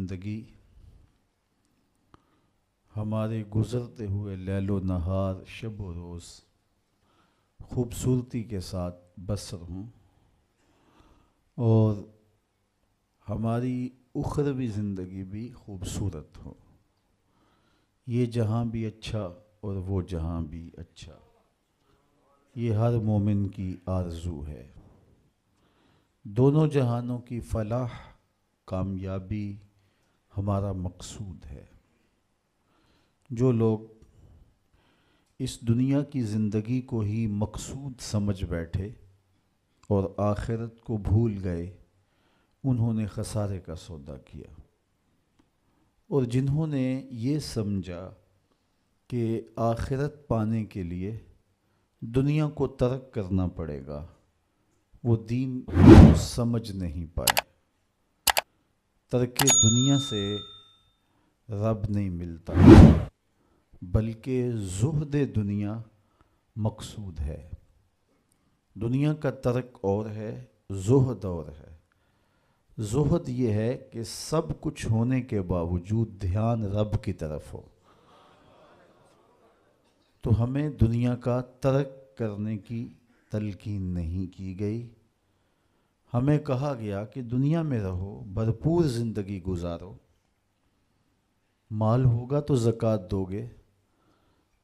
زندگی ہمارے گزرتے ہوئے لیل و نہار شب و روز خوبصورتی کے ساتھ بسر ہوں اور ہماری اخروی زندگی بھی خوبصورت ہو. یہ جہاں بھی اچھا اور وہ جہاں بھی اچھا، یہ ہر مومن کی آرزو ہے. دونوں جہانوں کی فلاح کامیابی ہمارا مقصود ہے. جو لوگ اس دنیا کی زندگی کو ہی مقصود سمجھ بیٹھے اور آخرت کو بھول گئے، انہوں نے خسارے کا سودا کیا. اور جنہوں نے یہ سمجھا کہ آخرت پانے کے لیے دنیا کو ترک کرنا پڑے گا، وہ دین کو سمجھ نہیں پائے. ترک دنیا سے رب نہیں ملتا، بلکہ زہد دنیا مقصود ہے. دنیا کا ترک اور ہے، زہد اور ہے. زہد یہ ہے کہ سب کچھ ہونے کے باوجود دھیان رب کی طرف ہو. تو ہمیں دنیا کا ترک کرنے کی تلقین نہیں کی گئی. ہمیں کہا گیا کہ دنیا میں رہو، بھرپور زندگی گزارو. مال ہوگا تو زکوٰۃ دو گے،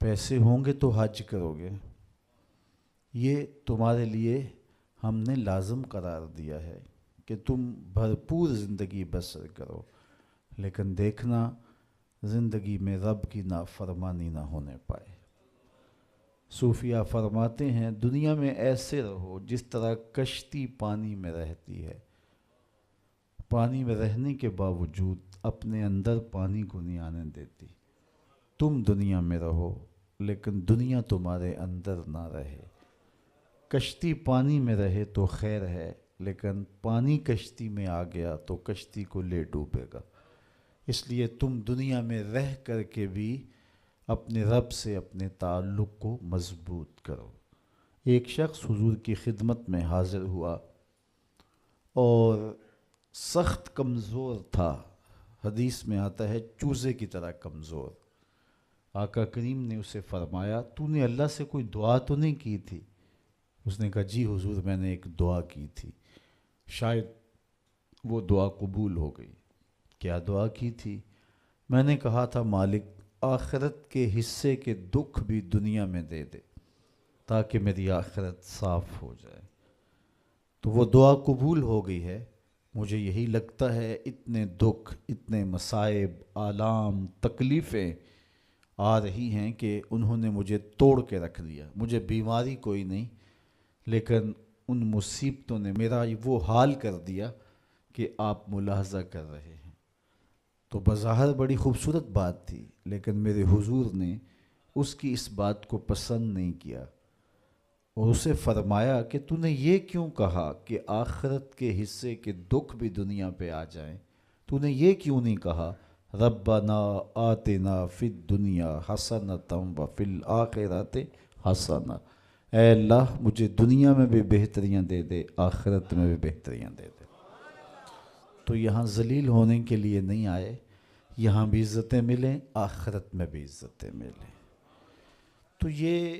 پیسے ہوں گے تو حج کرو گے. یہ تمہارے لیے ہم نے لازم قرار دیا ہے کہ تم بھرپور زندگی بسر کرو، لیکن دیکھنا زندگی میں رب کی نافرمانی نہ ہونے پائے. صوفیہ فرماتے ہیں دنیا میں ایسے رہو جس طرح کشتی پانی میں رہتی ہے، پانی میں رہنے کے باوجود اپنے اندر پانی کو نہیں آنے دیتی. تم دنیا میں رہو لیکن دنیا تمہارے اندر نہ رہے. کشتی پانی میں رہے تو خیر ہے، لیکن پانی کشتی میں آ گیا تو کشتی کو لے ڈوبے گا. اس لیے تم دنیا میں رہ کر کے بھی اپنے رب سے اپنے تعلق کو مضبوط کرو. ایک شخص حضور کی خدمت میں حاضر ہوا اور سخت کمزور تھا. حدیث میں آتا ہے چوزے کی طرح کمزور. آقا کریم نے اسے فرمایا تو نے اللہ سے کوئی دعا تو نہیں کی تھی؟ اس نے کہا جی حضور میں نے ایک دعا کی تھی، شاید وہ دعا قبول ہو گئی. کیا دعا کی تھی؟ میں نے کہا تھا مالک آخرت کے حصے کے دکھ بھی دنیا میں دے دے تاکہ میری آخرت صاف ہو جائے. تو وہ دعا قبول ہو گئی ہے. مجھے یہی لگتا ہے اتنے دکھ، اتنے مصائب، آلام، تکلیفیں آ رہی ہیں کہ انہوں نے مجھے توڑ کے رکھ دیا. مجھے بیماری کوئی نہیں، لیکن ان مصیبتوں نے میرا وہ حال کر دیا کہ آپ ملاحظہ کر رہے ہیں. تو بظاہر بڑی خوبصورت بات تھی، لیکن میرے حضور نے اس کی اس بات کو پسند نہیں کیا اور اسے فرمایا کہ تو نے یہ کیوں کہا کہ آخرت کے حصے کے دکھ بھی دنیا پہ آ جائیں؟ تو نے یہ کیوں نہیں کہا ربنا آتنا فی الدنیا حسنۃ وفی الآخرۃ حسنہ؟ اے اللہ مجھے دنیا میں بھی بہتریاں دے دے، آخرت میں بھی بہتریاں دے دے. تو یہاں ذلیل ہونے کے لیے نہیں آئے، یہاں بھی عزتیں ملیں، آخرت میں بھی عزتیں ملیں. تو یہ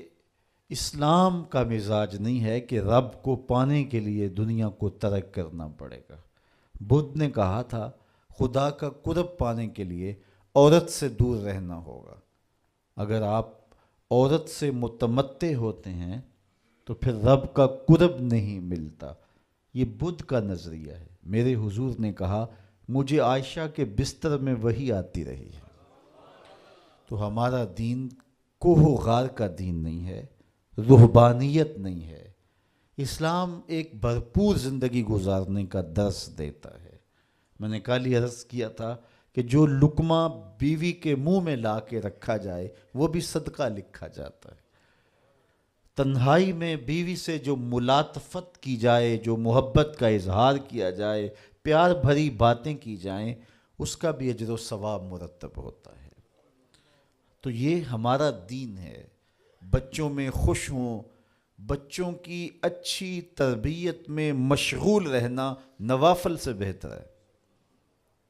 اسلام کا مزاج نہیں ہے کہ رب کو پانے کے لیے دنیا کو ترک کرنا پڑے گا. بدھ نے کہا تھا خدا کا قرب پانے کے لیے عورت سے دور رہنا ہوگا. اگر آپ عورت سے متمتع ہوتے ہیں تو پھر رب کا قرب نہیں ملتا. یہ بدھ کا نظریہ ہے. میرے حضور نے کہا مجھے عائشہ کے بستر میں وحی آتی رہی ہے. تو ہمارا دین کوہ و غار کا دین نہیں ہے، رہبانیت نہیں ہے. اسلام ایک بھرپور زندگی گزارنے کا درس دیتا ہے. میں نے کل ہی عرض کیا تھا کہ جو لقمہ بیوی کے منہ میں لا کے رکھا جائے وہ بھی صدقہ لکھا جاتا ہے. تنہائی میں بیوی سے جو ملاطفت کی جائے، جو محبت کا اظہار کیا جائے، پیار بھری باتیں کی جائیں، اس کا بھی اجر و ثواب مرتب ہوتا ہے. تو یہ ہمارا دین ہے. بچوں میں خوش ہوں، بچوں کی اچھی تربیت میں مشغول رہنا نوافل سے بہتر ہے.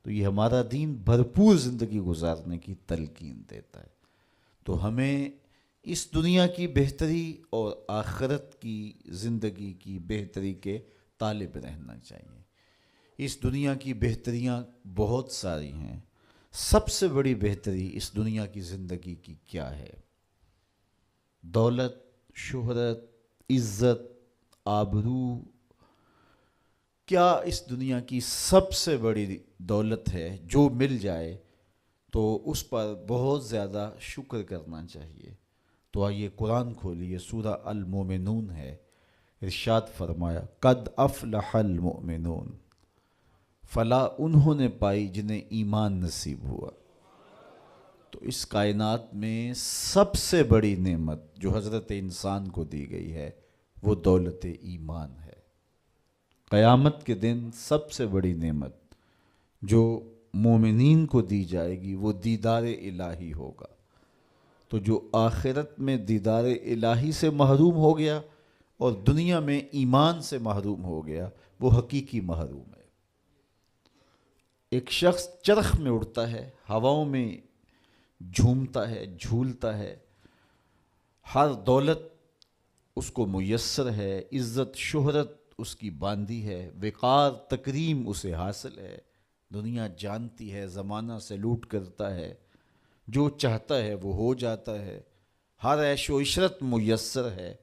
تو یہ ہمارا دین بھرپور زندگی گزارنے کی تلقین دیتا ہے۔ تو ہمیں اس دنیا کی بہتری اور آخرت کی زندگی کی بہتری کے طالب رہنا چاہیے۔ اس دنیا کی بہتریاں بہت ساری ہیں، سب سے بڑی بہتری اس دنیا کی زندگی کی کیا ہے؟ دولت، شہرت، عزت، آبرو، کیا اس دنیا کی سب سے بڑی دولت ہے جو مل جائے تو اس پر بہت زیادہ شکر کرنا چاہیے؟ تو آئیے قرآن کھولیے، سورہ المومنون ہے، ارشاد فرمایا قد افلح المؤمنون، فلاح انہوں نے پائی جنہیں ایمان نصیب ہوا۔ تو اس کائنات میں سب سے بڑی نعمت جو حضرت انسان کو دی گئی ہے وہ دولت ایمان ہے۔ قیامت کے دن سب سے بڑی نعمت جو مومنین کو دی جائے گی وہ دیدار الہی ہوگا۔ تو جو آخرت میں دیدار الہی سے محروم ہو گیا اور دنیا میں ایمان سے محروم ہو گیا وہ حقیقی محروم ہے۔ ایک شخص چرخ میں اڑتا ہے، ہواؤں میں جھومتا ہے، جھولتا ہے، ہر دولت اس کو میسر ہے، عزت شہرت اس کی باندھی ہے، وقار تکریم اسے حاصل ہے، دنیا جانتی ہے، زمانہ سلوٹ کرتا ہے، جو چاہتا ہے وہ ہو جاتا ہے، ہر عیش و عشرت میسر ہے،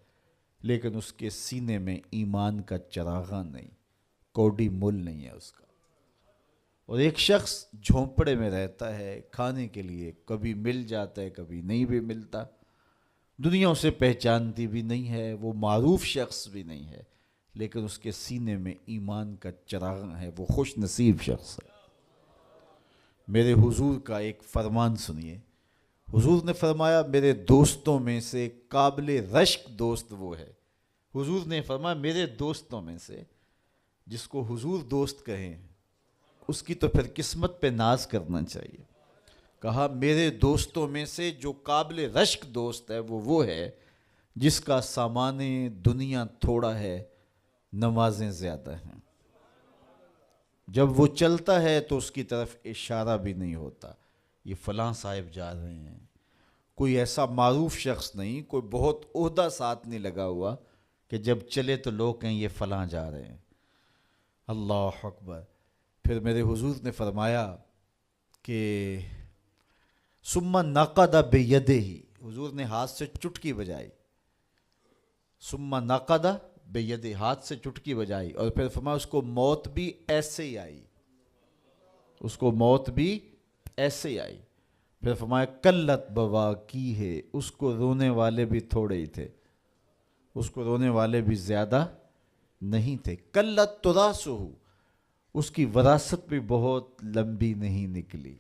لیکن اس کے سینے میں ایمان کا چراغاں نہیں، کوڈی مول نہیں ہے اس کا۔ اور ایک شخص جھونپڑے میں رہتا ہے، کھانے کے لیے کبھی مل جاتا ہے کبھی نہیں بھی ملتا، دنیا اسے پہچانتی بھی نہیں ہے، وہ معروف شخص بھی نہیں ہے، لیکن اس کے سینے میں ایمان کا چراغاں ہے، وہ خوش نصیب شخص ہے۔ میرے حضور کا ایک فرمان سنیے، حضور نے فرمایا میرے دوستوں میں سے قابل رشک دوست وہ ہے۔ حضور نے فرمایا میرے دوستوں میں سے، جس کو حضور دوست کہیں اس کی تو پھر قسمت پہ ناز کرنا چاہیے۔ کہا میرے دوستوں میں سے جو قابل رشک دوست ہے وہ ہے جس کا سامان دنیا تھوڑا ہے، نمازیں زیادہ ہیں۔ جب وہ چلتا ہے تو اس کی طرف اشارہ بھی نہیں ہوتا، یہ فلاں صاحب جا رہے ہیں، کوئی ایسا معروف شخص نہیں، کوئی بہت عہدہ ساتھ نہیں لگا ہوا کہ جب چلے تو لوگ کہیں یہ فلاں جا رہے ہیں۔ اللہ اکبر۔ پھر میرے حضور نے فرمایا کہ ثم نقد بیدہ، حضور نے ہاتھ سے چٹکی بجائی، ثم نقد بیدہ، ہاتھ سے چٹکی بجائی، اور پھر فرمایا اس کو موت بھی ایسے ہی آئی، اس کو موت بھی ایسے ہی آئی۔ پھر فرمایا قلت بواکی ہے، اس کو رونے والے بھی تھوڑے ہی تھے، اس کو رونے والے بھی زیادہ نہیں تھے۔ قلت تراسہ، اس کی وراثت بھی بہت لمبی نہیں نکلی۔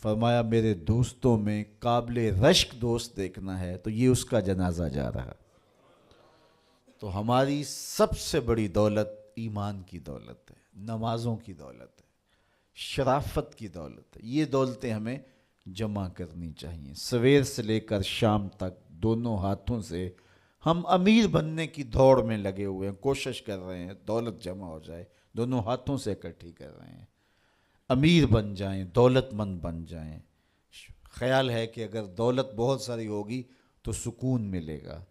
فرمایا میرے دوستوں میں قابل رشک دوست دیکھنا ہے تو یہ اس کا جنازہ جا رہا۔ تو ہماری سب سے بڑی دولت ایمان کی دولت ہے، نمازوں کی دولت ہے، شرافت کی دولت ہے۔ یہ دولتیں ہمیں جمع کرنی چاہیے۔ سویر سے لے کر شام تک دونوں ہاتھوں سے ہم امیر بننے کی دوڑ میں لگے ہوئے ہیں، کوشش کر رہے ہیں دولت جمع ہو جائے، دونوں ہاتھوں سے اکٹھی کر رہے ہیں، امیر بن جائیں، دولت مند بن جائیں۔ خیال ہے کہ اگر دولت بہت ساری ہوگی تو سکون ملے گا،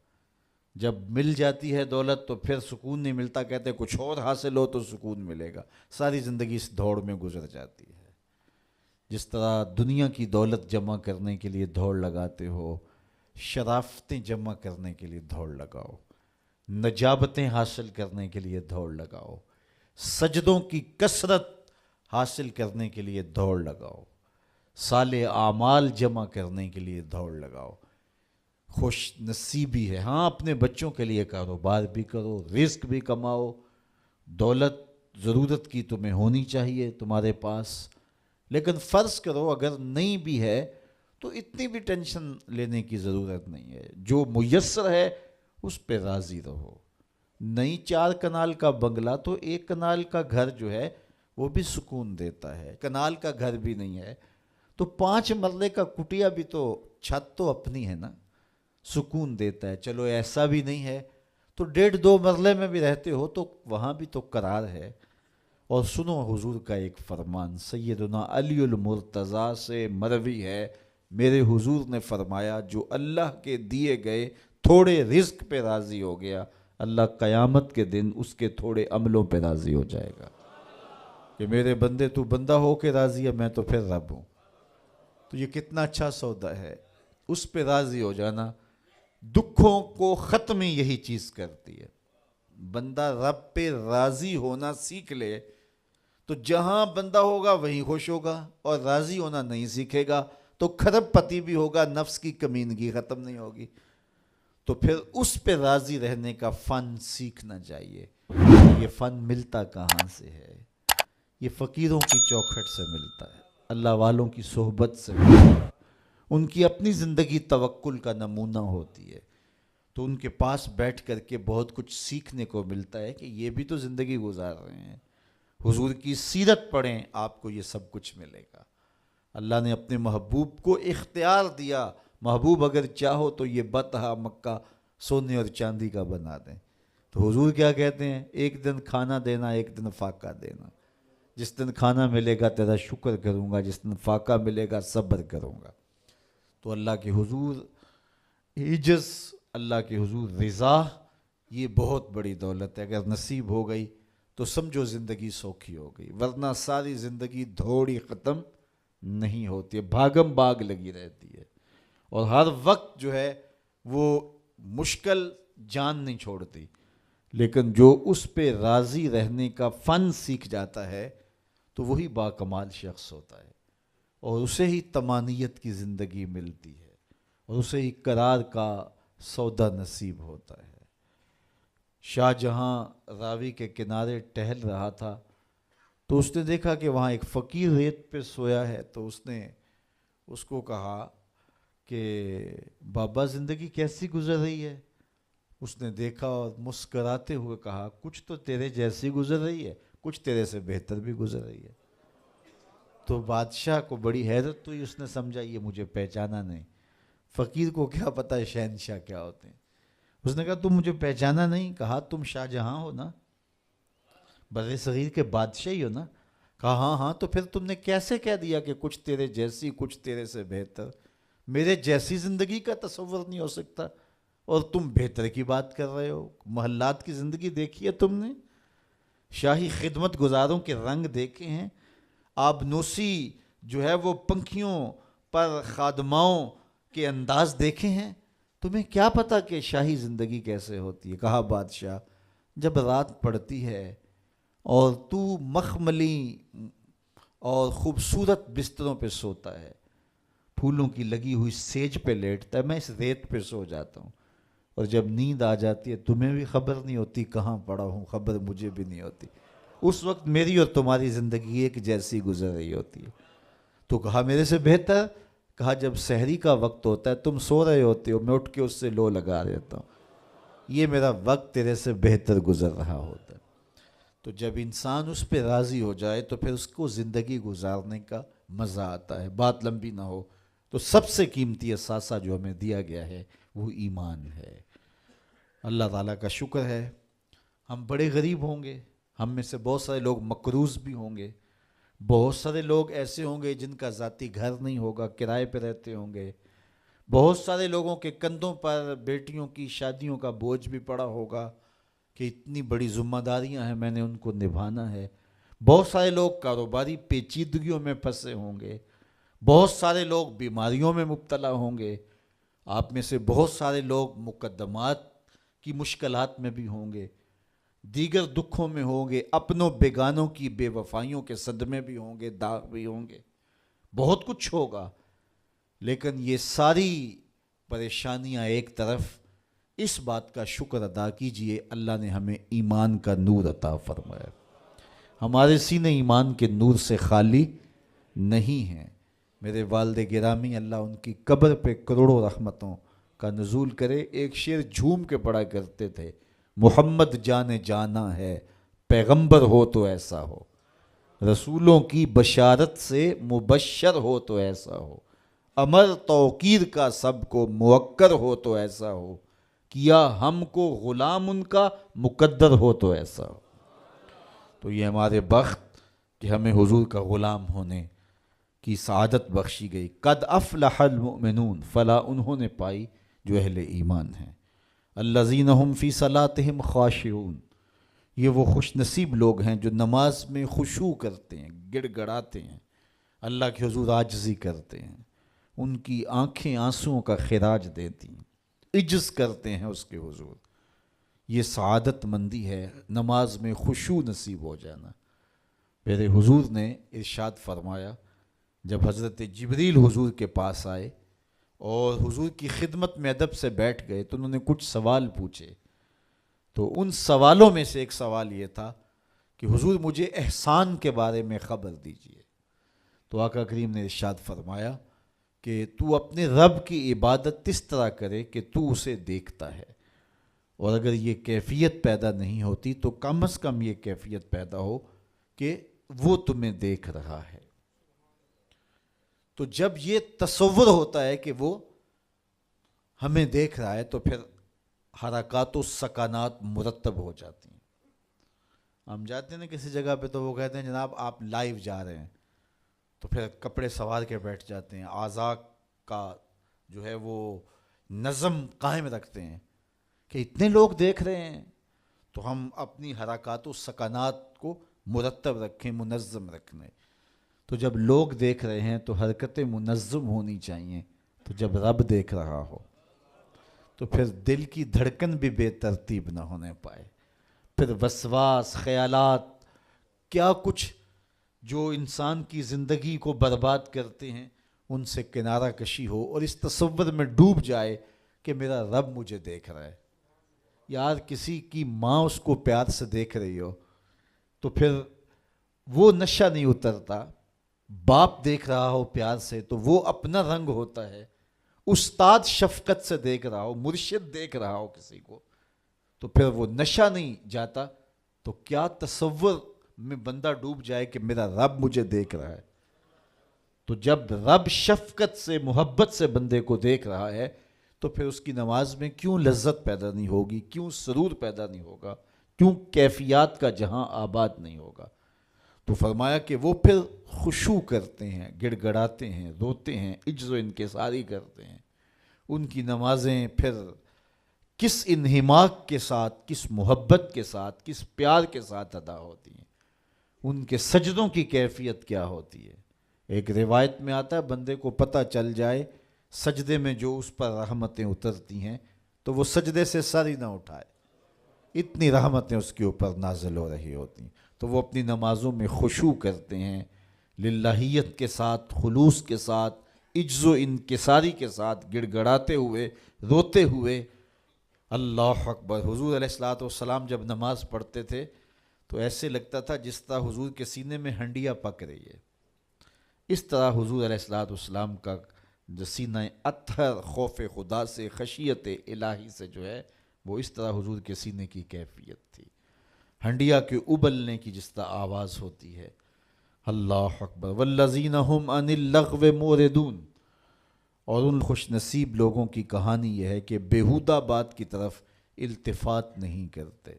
جب مل جاتی ہے دولت تو پھر سکون نہیں ملتا، کہتے ہیں کچھ اور حاصل ہو تو سکون ملے گا، ساری زندگی اس دوڑ میں گزر جاتی ہے۔ جس طرح دنیا کی دولت جمع کرنے کے لیے دوڑ لگاتے ہو، شرافتیں جمع کرنے کے لیے دوڑ لگاؤ، نجابتیں حاصل کرنے کے لیے دوڑ لگاؤ، سجدوں کی کثرت حاصل کرنے کے لیے دوڑ لگاؤ، صالح اعمال جمع کرنے کے لیے دوڑ لگاؤ۔ خوش نصیبی ہے، ہاں اپنے بچوں کے لیے کاروبار بھی کرو، رزق بھی کماؤ، دولت ضرورت کی تمہیں ہونی چاہیے تمہارے پاس، لیکن فرض کرو اگر نہیں بھی ہے تو اتنی بھی ٹینشن لینے کی ضرورت نہیں ہے، جو میسر ہے اس پہ راضی رہو۔ نہیں 4 کنال کا بنگلہ تو 1 کنال کا گھر جو ہے وہ بھی سکون دیتا ہے، کنال کا گھر بھی نہیں ہے تو 5 مرلے کا کٹیا بھی تو، چھت تو اپنی ہے نا، سکون دیتا ہے۔ چلو ایسا بھی نہیں ہے تو 1.5-2 مرلے میں بھی رہتے ہو تو وہاں بھی تو قرار ہے، اور سنو حضور کا ایک فرمان، سیدنا علی المرتضیٰ سے مروی ہے، میرے حضور نے فرمایا جو اللہ کے دیے گئے تھوڑے رزق پہ راضی ہو گیا، اللہ قیامت کے دن اس کے تھوڑے عملوں پہ راضی ہو جائے گا کہ میرے بندے تو بندہ ہو کے راضی ہے، میں تو پھر رب ہوں۔ تو یہ کتنا اچھا سودا ہے، اس پہ راضی ہو جانا۔ دکھوں کو ختم یہی چیز کرتی ہے۔ بندہ رب پہ راضی ہونا سیکھ لے تو جہاں بندہ ہوگا وہیں خوش ہوگا، اور راضی ہونا نہیں سیکھے گا تو کھرب پتی بھی ہوگا، نفس کی کمینگی ختم نہیں ہوگی۔ تو پھر اس پہ راضی رہنے کا فن سیکھنا چاہیے۔ یہ فن ملتا کہاں سے ہے؟ یہ فقیروں کی چوکھٹ سے ملتا ہے، اللہ والوں کی صحبت سے ملتا ہے، ان کی اپنی زندگی توکل کا نمونہ ہوتی ہے، تو ان کے پاس بیٹھ کر کے بہت کچھ سیکھنے کو ملتا ہے کہ یہ بھی تو زندگی گزار رہے ہیں۔ حضور کی سیرت پڑھیں، آپ کو یہ سب کچھ ملے گا۔ اللہ نے اپنے محبوب کو اختیار دیا، محبوب اگر چاہو تو یہ بطحہ مکہ سونے اور چاندی کا بنا دیں۔ تو حضور کیا کہتے ہیں؟ ایک دن کھانا دینا، ایک دن فاقہ دینا۔ جس دن کھانا ملے گا تیرا شکر کروں گا، جس دن فاقہ ملے گا صبر کروں گا۔ تو اللہ کے حضور عجز، اللہ کے حضور رضا، یہ بہت بڑی دولت ہے۔ اگر نصیب ہو گئی تو سمجھو زندگی سوکھی ہو گئی، ورنہ ساری زندگی دھوڑی ختم نہیں ہوتی ہے، بھاگم باغ لگی رہتی ہے، اور ہر وقت جو ہے وہ مشکل جان نہیں چھوڑتی۔ لیکن جو اس پہ راضی رہنے کا فن سیکھ جاتا ہے تو وہی باکمال شخص ہوتا ہے، اور اسے ہی طمانیت کی زندگی ملتی ہے، اور اسے ہی قرار کا سودا نصیب ہوتا ہے۔ شاہ جہاں راوی کے کنارے ٹہل رہا تھا تو اس نے دیکھا کہ وہاں ایک فقیر ریت پہ سویا ہے، تو اس نے اس کو کہا کہ بابا زندگی کیسی گزر رہی ہے؟ اس نے دیکھا اور مسکراتے ہوئے کہا کچھ تو تیرے جیسی گزر رہی ہے، کچھ تیرے سے بہتر بھی گزر رہی ہے۔ تو بادشاہ کو بڑی حیرت ہوئی، اس نے سمجھا یہ مجھے پہچانا نہیں۔ فقیر کو کیا پتہ ہے شہنشاہ کیا ہوتے ہیں۔ اس نے کہا تم مجھے پہچانا نہیں؟ کہا تم شاہ جہاں ہو نا، بر صغیر کے بادشاہ ہی ہو نا؟ کہا ہاں ہاں، تو پھر تم نے کیسے کہہ دیا کہ کچھ تیرے جیسی کچھ تیرے سے بہتر؟ میرے جیسی زندگی کا تصور نہیں ہو سکتا، اور تم بہتر کی بات کر رہے ہو۔ محلات کی زندگی دیکھی ہے تم نے؟ شاہی خدمت گزاروں کے رنگ دیکھے ہیں؟ آبنوسی جو ہے وہ پنکھیوں پر خادماؤں کے انداز دیکھے ہیں؟ تمہیں کیا پتا کہ شاہی زندگی کیسے ہوتی ہے؟ کہا بادشاہ جب رات پڑتی ہے اور تو مخملی اور خوبصورت بستروں پہ سوتا ہے، پھولوں کی لگی ہوئی سیج پہ لیٹتا ہے، میں اس ریت پہ سو جاتا ہوں، اور جب نیند آ جاتی ہے تمہیں بھی خبر نہیں ہوتی کہاں پڑا ہوں، خبر مجھے بھی نہیں ہوتی۔ اس وقت میری اور تمہاری زندگی ایک جیسی گزر رہی ہوتی ہے۔ تو کہا میرے سے بہتر؟ کہا جب سحری کا وقت ہوتا ہے تم سو رہے ہوتے ہو، میں اٹھ کے اس سے لو لگا دیتا ہوں، یہ میرا وقت تیرے سے بہتر گزر رہا ہوتا ہے۔ تو جب انسان اس پہ راضی ہو جائے تو پھر اس کو زندگی گزارنے کا مزہ آتا ہے۔ بات لمبی نہ ہو تو سب سے قیمتی اثاثہ جو ہمیں دیا گیا ہے وہ ایمان ہے۔ اللہ تعالیٰ کا شکر ہے، ہم بڑے غریب ہوں گے، ہم میں سے بہت سارے لوگ مقروض بھی ہوں گے، بہت سارے لوگ ایسے ہوں گے جن کا ذاتی گھر نہیں ہوگا، کرائے پہ رہتے ہوں گے، بہت سارے لوگوں کے کندھوں پر بیٹیوں کی شادیوں کا بوجھ بھی پڑا ہوگا کہ اتنی بڑی ذمہ داریاں ہیں، میں نے ان کو نبھانا ہے، بہت سارے لوگ کاروباری پیچیدگیوں میں پھنسے ہوں گے، بہت سارے لوگ بیماریوں میں مبتلا ہوں گے، آپ میں سے بہت سارے لوگ مقدمات کی مشکلات میں بھی ہوں گے، دیگر دکھوں میں ہوں گے، اپنوں بیگانوں کی بے وفائیوں کے صدمے بھی ہوں گے، داغ بھی ہوں گے، بہت کچھ ہوگا، لیکن یہ ساری پریشانیاں ایک طرف، اس بات کا شکر ادا کیجئے اللہ نے ہمیں ایمان کا نور عطا فرمایا، ہمارے سینے ایمان کے نور سے خالی نہیں ہیں۔ میرے والد گرامی اللہ ان کی قبر پہ کروڑوں رحمتوں کا نزول کرے، ایک شعر جھوم کے پڑھا کرتے تھے، محمد جان جانا ہے پیغمبر ہو تو ایسا ہو، رسولوں کی بشارت سے مبشر ہو تو ایسا ہو، امر توقیر کا سب کو موکر ہو تو ایسا ہو، کیا ہم کو غلام ان کا مقدر ہو تو ایسا ہو۔ تو یہ ہمارے بخت کہ ہمیں حضور کا غلام ہونے کی سعادت بخشی گئی۔ قد افلح المؤمنون، فلاح انہوں نے پائی جو اہل ایمان ہیں۔ الذین هم فی صلاتہم خاشعون، یہ وہ خوش نصیب لوگ ہیں جو نماز میں خشوع کرتے ہیں، گڑ گڑاتے ہیں، اللہ کے حضور عاجزی کرتے ہیں، ان کی آنکھیں آنسوؤں کا خراج دیتی ہیں، عجز کرتے ہیں اس کے حضور۔ یہ سعادت مندی ہے، نماز میں خشوع نصیب ہو جانا۔ میرے حضور نے ارشاد فرمایا، جب حضرت جبریل حضور کے پاس آئے اور حضور کی خدمت میں ادب سے بیٹھ گئے تو انہوں نے کچھ سوال پوچھے، تو ان سوالوں میں سے ایک سوال یہ تھا کہ حضور مجھے احسان کے بارے میں خبر دیجیے۔ تو آقا کریم نے ارشاد فرمایا کہ تو اپنے رب کی عبادت اس طرح کرے کہ تو اسے دیکھتا ہے، اور اگر یہ کیفیت پیدا نہیں ہوتی تو کم از کم یہ کیفیت پیدا ہو کہ وہ تمہیں دیکھ رہا ہے۔ تو جب یہ تصور ہوتا ہے کہ وہ ہمیں دیکھ رہا ہے تو پھر حرکات و سکانات مرتب ہو جاتی ہیں۔ ہم جاتے ہیں نا کسی جگہ پہ تو وہ کہتے ہیں جناب آپ لائیو جا رہے ہیں، تو پھر کپڑے سنوار کے بیٹھ جاتے ہیں، اعضاء کا جو ہے وہ نظم قائم رکھتے ہیں کہ اتنے لوگ دیکھ رہے ہیں تو ہم اپنی حرکات و سکانات کو مرتب رکھیں، منظم رکھیں۔ تو جب لوگ دیکھ رہے ہیں تو حرکتیں منظم ہونی چاہیے، تو جب رب دیکھ رہا ہو تو پھر دل کی دھڑکن بھی بے ترتیب نہ ہونے پائے، پھر وسواس، خیالات، کیا کچھ جو انسان کی زندگی کو برباد کرتے ہیں ان سے کنارہ کشی ہو، اور اس تصور میں ڈوب جائے کہ میرا رب مجھے دیکھ رہا ہے۔ یار کسی کی ماں اس کو پیار سے دیکھ رہی ہو تو پھر وہ نشہ نہیں اترتا، باپ دیکھ رہا ہو پیار سے تو وہ اپنا رنگ ہوتا ہے، استاد شفقت سے دیکھ رہا ہو، مرشد دیکھ رہا ہو کسی کو تو پھر وہ نشہ نہیں جاتا، تو کیا تصور میں بندہ ڈوب جائے کہ میرا رب مجھے دیکھ رہا ہے۔ تو جب رب شفقت سے، محبت سے بندے کو دیکھ رہا ہے تو پھر اس کی نماز میں کیوں لذت پیدا نہیں ہوگی، کیوں سرور پیدا نہیں ہوگا، کیوں کیفیات کا جہاں آباد نہیں ہوگا۔ تو فرمایا کہ وہ پھر خشوع کرتے ہیں، گڑ گڑاتے ہیں، روتے ہیں، عجز و انکساری کرتے ہیں۔ ان کی نمازیں پھر کس انہماک کے ساتھ، کس محبت کے ساتھ، کس پیار کے ساتھ ادا ہوتی ہیں، ان کے سجدوں کی کیفیت کیا ہوتی ہے۔ ایک روایت میں آتا ہے بندے کو پتہ چل جائے سجدے میں جو اس پر رحمتیں اترتی ہیں تو وہ سجدے سے سر ہی نہ اٹھائے، اتنی رحمتیں اس کے اوپر نازل ہو رہی ہوتی ہیں۔ تو وہ اپنی نمازوں میں خشوع کرتے ہیں، للہیت کے ساتھ، خلوص کے ساتھ، عجز و انکساری کے ساتھ، گڑ گڑاتے ہوئے، روتے ہوئے۔ اللہ اکبر۔ حضور علیہ الصلوۃ والسلام جب نماز پڑھتے تھے تو ایسے لگتا تھا جس طرح حضور کے سینے میں ہنڈیا پک رہی ہے، اس طرح حضور علیہ الصلوۃ والسلام کا جو سینہ اطہر خوف خدا سے، خشیت الہی سے جو ہے وہ اس طرح حضور کے سینے کی کیفیت تھی، ہنڈیا کے ابلنے کی جس طرح آواز ہوتی ہے۔ اللہ اکبر۔ والذین هم عن اللغو معرضون، اور ان خوش نصیب لوگوں کی کہانی یہ ہے کہ بیہودہ بات کی طرف التفات نہیں کرتے،